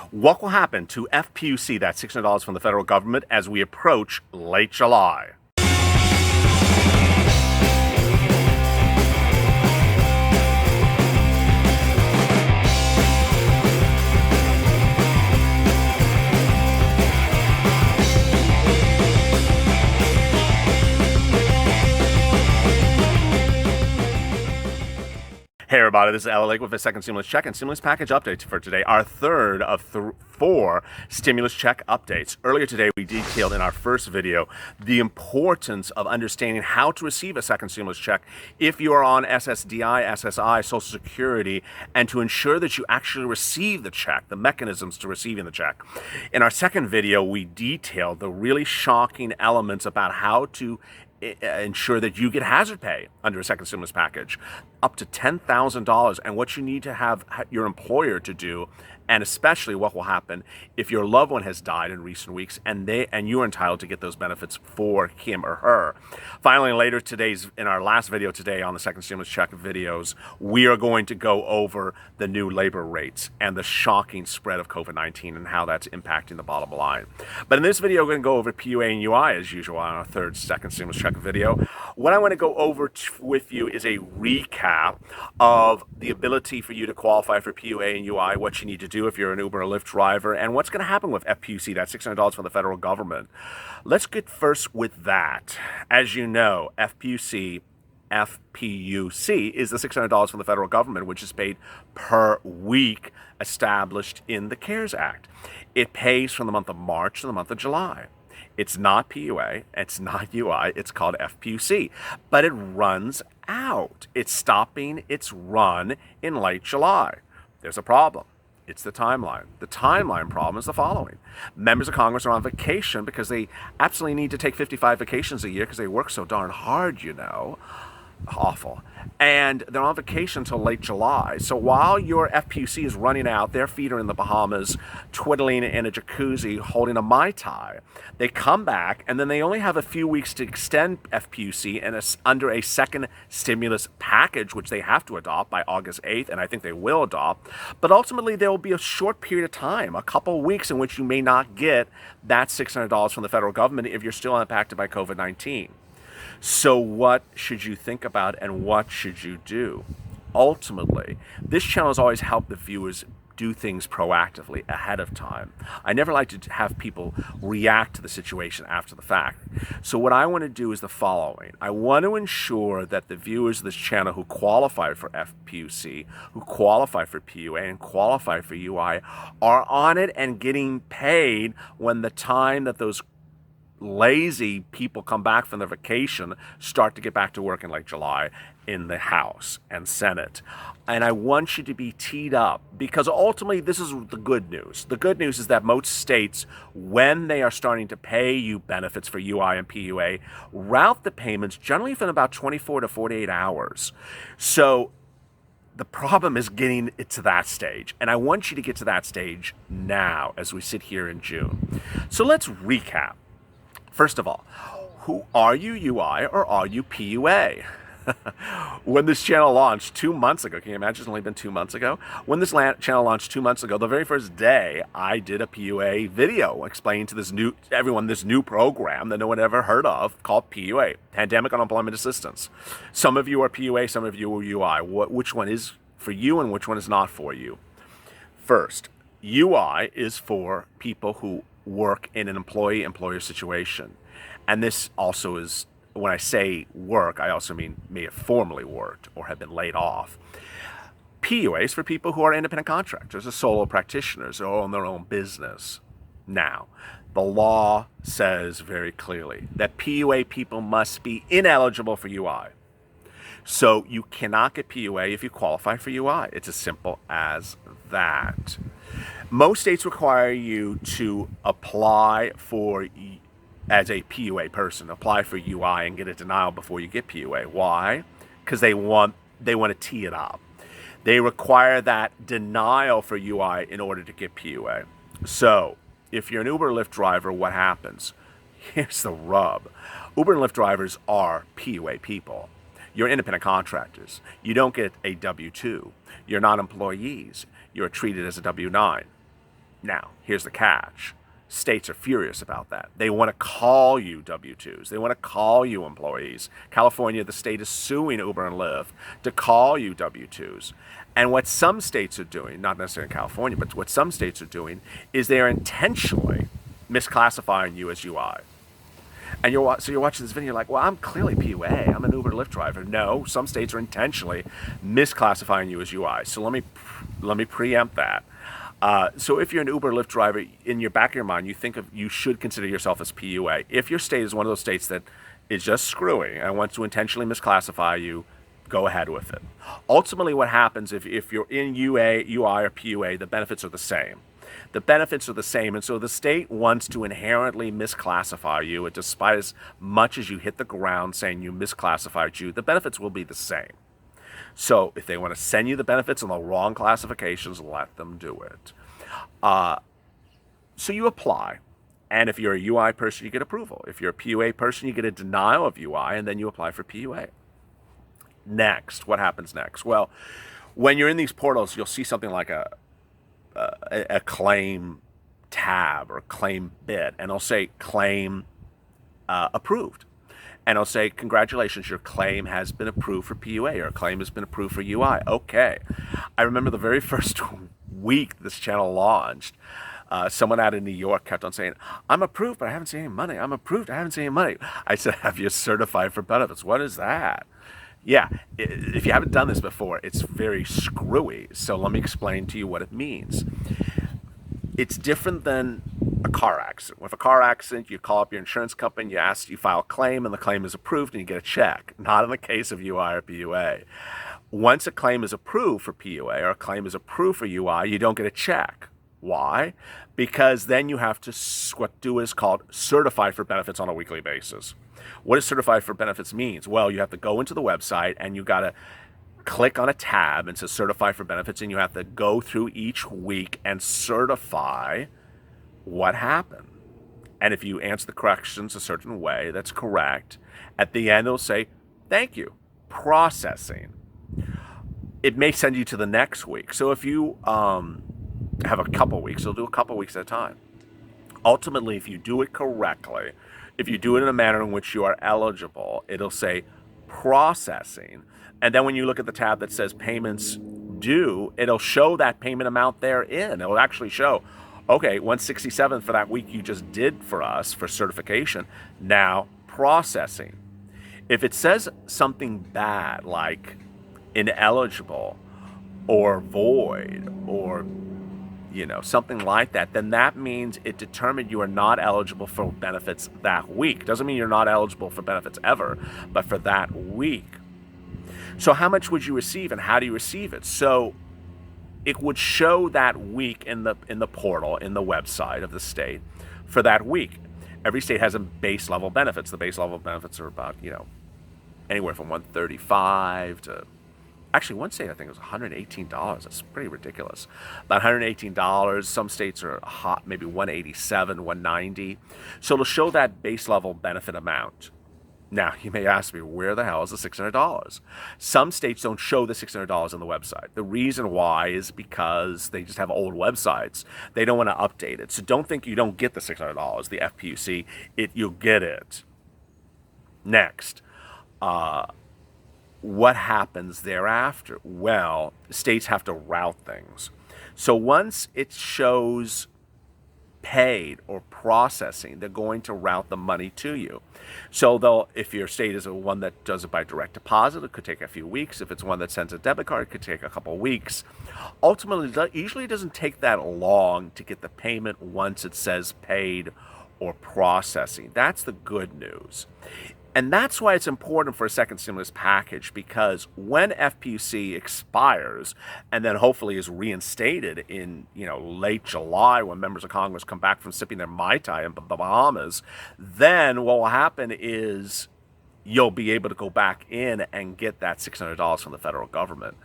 What will happen to FPUC, that's $600 from the federal government, as we approach late July? Hey everybody, this is LALATE with a second stimulus check and stimulus package update for today, our third of four stimulus check updates. Earlier today, we detailed in our first video the importance of understanding how to receive a second stimulus check if you are on SSDI, SSI, Social Security, and to ensure that you actually receive the check, the mechanisms to receiving the check. In our second video, we detailed the really shocking elements about how to ensure that you get hazard pay under a second stimulus package, up to $10,000, and what you need to have your employer to do, and especially what will happen if your loved one has died in recent weeks and you're entitled to get those benefits for him or her. Finally, later in our last video today on the second stimulus check videos, we are going to go over the new labor rates and the shocking spread of COVID-19 and how that's impacting the bottom line. But in this video, we're going to go over PUA and UI as usual on our second stimulus check video. What I want to go over with you is a recap of the ability for you to qualify for PUA and UI, what you need to do if you're an Uber or Lyft driver, and what's going to happen with FPUC, that's $600 from the federal government. Let's get first with that. As you know, FPUC is the $600 from the federal government, which is paid per week, established in the CARES Act. It pays from the month of March to the month of July. It's not PUA, it's not UI, it's called FPUC, but it runs out. It's stopping its run in late July. There's a problem. It's the timeline. The timeline problem is the following. Members of Congress are on vacation because they absolutely need to take 55 vacations a year because they work so darn hard, you know. Awful. And they're on vacation until late July. So while your FPUC is running out, their feet are in the Bahamas, twiddling in a jacuzzi, holding a Mai Tai. They come back, and then they only have a few weeks to extend FPUC and under a second stimulus package, which they have to adopt by August 8th, and I think they will adopt. But ultimately, there will be a short period of time, a couple of weeks, in which you may not get that $600 from the federal government if you're still impacted by COVID-19. So what should you think about and what should you do? Ultimately, this channel has always helped the viewers do things proactively ahead of time. I never like to have people react to the situation after the fact. So what I want to do is the following. I want to ensure that the viewers of this channel who qualify for FPUC, who qualify for PUA, and qualify for UI are on it and getting paid when the time that those lazy people come back from their vacation start to get back to work in late July in the House and Senate. And I want you to be teed up because ultimately this is the good news. The good news is that most states, when they are starting to pay you benefits for UI and PUA, route the payments generally within about 24 to 48 hours. So the problem is getting it to that stage. And I want you to get to that stage now as we sit here in June. So let's recap. First of all, who are you UI or are you PUA? When this channel launched 2 months ago, can you imagine it's only been 2 months ago? When this channel launched 2 months ago, the very first day, I did a PUA video explaining to everyone this new program that no one ever heard of called PUA, Pandemic Unemployment Assistance. Some of you are PUA, some of you are UI. Which one is for you and which one is not for you? First, UI is for people who work in an employee-employer situation. And this also is, when I say work, I also mean may have formerly worked or have been laid off. PUA is for people who are independent contractors or solo practitioners or own their own business. Now, the law says very clearly that PUA people must be ineligible for UI. So you cannot get PUA if you qualify for UI. It's as simple as that. Most states require you to apply for, as a PUA person, apply for UI and get a denial before you get PUA. Why? Because they want to tee it up. They require that denial for UI in order to get PUA. So if you're an Uber or Lyft driver, what happens? Here's the rub. Uber and Lyft drivers are PUA people. You're independent contractors. You don't get a W-2. You're not employees. You're treated as a W-9. Now, here's the catch. States are furious about that. They want to call you W-2s. They want to call you employees. California, the state is suing Uber and Lyft to call you W-2s. And what some states are doing, not necessarily in California, but what some states are doing is they are intentionally misclassifying you as UI. And you're watching this video, you're like, well, I'm clearly PUA. I'm an Uber Lyft driver. No, some states are intentionally misclassifying you as UI. So let me preempt that. So if you're an Uber Lyft driver, in your back of your mind, you should consider yourself as PUA. If your state is one of those states that is just screwing and wants to intentionally misclassify you, go ahead with it. Ultimately, what happens if you're in UI or PUA, the benefits are the same. The benefits are the same, and so the state wants to inherently misclassify you, and despite as much as you hit the ground saying you misclassified you, the benefits will be the same. So if they want to send you the benefits on the wrong classifications, let them do it. So you apply, and if you're a UI person, you get approval. If you're a PUA person, you get a denial of UI, and then you apply for PUA. Next, what happens next? Well, when you're in these portals, you'll see something like a claim tab or a claim bit, and it'll say claim approved. And it'll say, congratulations, your claim has been approved for PUA, or your claim has been approved for UI. Okay. I remember the very first week this channel launched, someone out in New York kept on saying, I'm approved, but I haven't seen any money. I'm approved, I haven't seen any money. I said, have you certified for benefits? What is that? Yeah, if you haven't done this before, it's very screwy. So let me explain to you what it means. It's different than a car accident. With a car accident, you call up your insurance company, you file a claim, and the claim is approved, and you get a check. Not in the case of UI or PUA. Once a claim is approved for PUA or a claim is approved for UI, you don't get a check. Why? Because then you have to do what is called certified for benefits on a weekly basis. What does certified for benefits means? Well, you have to go into the website and you got to click on a tab and says certified for benefits, and you have to go through each week and certify what happened. And if you answer the questions a certain way, that's correct. At the end, it'll say, thank you, processing. It may send you to the next week. So if you have a couple weeks, it'll do a couple weeks at a time. Ultimately, if you do it correctly, if you do it in a manner in which you are eligible, it'll say processing. And then when you look at the tab that says payments due, it'll show that payment amount therein. It'll actually show, okay, 167 for that week you just did for us for certification, now processing. If it says something bad like ineligible or void or something like that, then that means it determined you are not eligible for benefits that week. Doesn't mean you're not eligible for benefits ever, but for that week. So how much would you receive, and how do you receive it? So it would show that week in the portal, in the website of the state for that week. Every state has a base level benefits. The base level benefits are about, anywhere from $135 to, actually, one state I think it was $118. That's pretty ridiculous. About $118. Some states are hot, maybe $187, $190. So it'll show that base level benefit amount. Now, you may ask me, where the hell is the $600? Some states don't show the $600 on the website. The reason why is because they just have old websites. They don't want to update it. So don't think you don't get the $600, the FPUC. You'll get it. Next. What happens thereafter? Well, states have to route things. So once it shows paid or processing, they're going to route the money to you. So if your state is one that does it by direct deposit, it could take a few weeks. If it's one that sends a debit card, it could take a couple weeks. Ultimately, usually it doesn't take that long to get the payment once it says paid or processing. That's the good news. And that's why it's important for a second stimulus package, because when FPUC expires and then hopefully is reinstated in late July, when members of Congress come back from sipping their Mai Tai in the Bahamas, then what will happen is you'll be able to go back in and get that $600 from the federal government.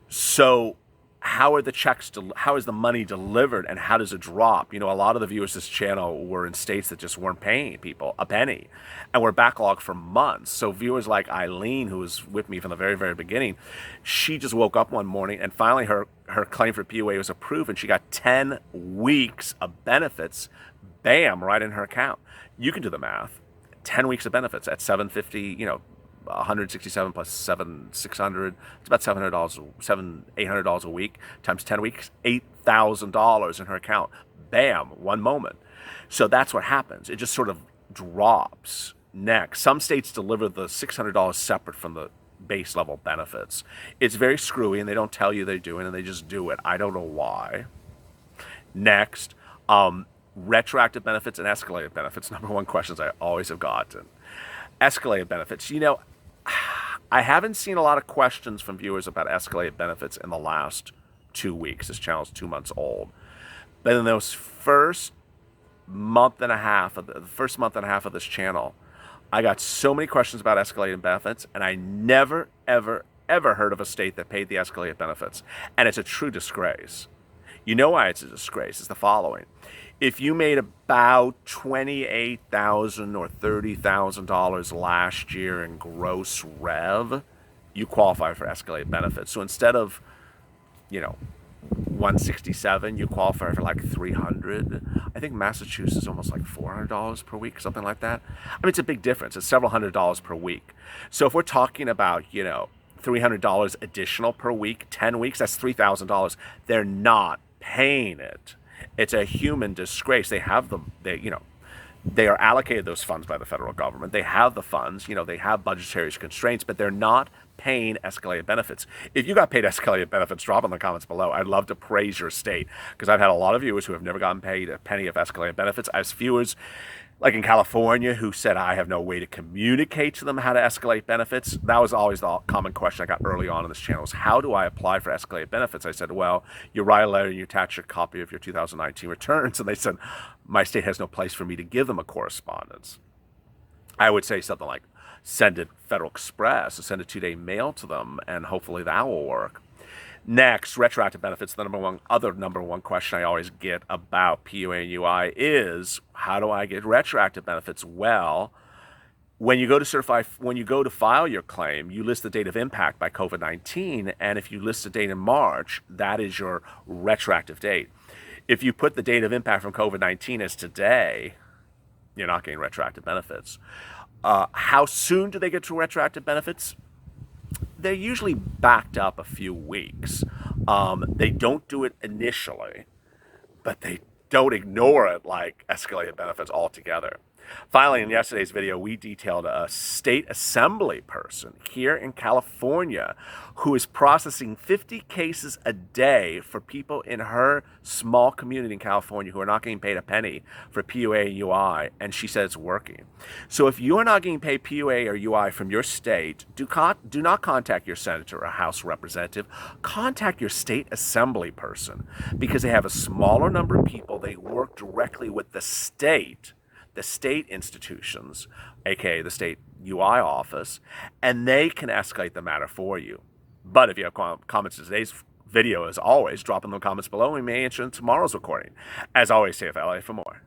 So how are the checks, how is the money delivered, and how does it drop? A lot of the viewers of this channel were in states that just weren't paying people a penny and were backlogged for months. So viewers like Eileen, who was with me from the very, very beginning, she just woke up one morning and finally her her claim for PUA was approved and she got 10 weeks of benefits, bam, right in her account. You can do the math. 10 weeks of benefits at $750, 167 plus 600, it's about $800 a week times 10 weeks, $8,000 in her account. Bam, one moment. So that's what happens. It just sort of drops. Next, some states deliver the $600 separate from the base level benefits. It's very screwy and they don't tell you they're doing it and they just do it. I don't know why. Next, retroactive benefits and escalated benefits. Number one questions I always have gotten. Escalated benefits. I haven't seen a lot of questions from viewers about escalated benefits in the last 2 weeks. This channel is 2 months old. But in those first month and a half of this channel, I got so many questions about escalated benefits, and I never, ever, ever heard of a state that paid the escalated benefits. And it's a true disgrace. You know why it's a disgrace? It's the following. If you made about $28,000 or $30,000 last year in gross rev, you qualify for escalated benefits. So instead of, 167, you qualify for like 300. I think Massachusetts is almost like $400 per week, something like that. I mean, it's a big difference. It's several $100s per week. So if we're talking about, $300 additional per week, 10 weeks, that's $3,000. They're not paying it. It's a human disgrace. They have them. They are allocated those funds by the federal government. They have the funds. They have budgetary constraints, but they're not paying escalated benefits. If you got paid escalated benefits, drop in the comments below. I'd love to praise your state because I've had a lot of viewers who have never gotten paid a penny of escalated benefits. I have viewers like in California who said I have no way to communicate to them how to escalate benefits. That was always the common question I got early on in this channel was, how do I apply for escalated benefits? I said, well, you write a letter and you attach a copy of your 2019 returns. And they said, my state has no place for me to give them a correspondence. I would say something like, send it Federal Express or send a 2-day mail to them, and hopefully that will work. Next, retroactive benefits. The number one question I always get about PUA and UI is, how do I get retroactive benefits? Well, when you go to file your claim, you list the date of impact by COVID-19, and if you list the date in March, that is your retroactive date. If you put the date of impact from COVID-19 as today, you're not getting retroactive benefits. How soon do they get to retroactive benefits? They're usually backed up a few weeks. They don't do it initially, but they don't ignore it like escalated benefits altogether. Finally, in yesterday's video, we detailed a state assembly person here in California who is processing 50 cases a day for people in her small community in California who are not getting paid a penny for PUA and UI, and she said it's working. So if you are not getting paid PUA or UI from your state, do not contact your senator or House representative. Contact your state assembly person because they have a smaller number of people. They work directly with the state institutions, aka the state UI office, and they can escalate the matter for you. But if you have comments to today's video, as always, drop in the comments below and we may answer in tomorrow's recording. As always, stay with LA for more.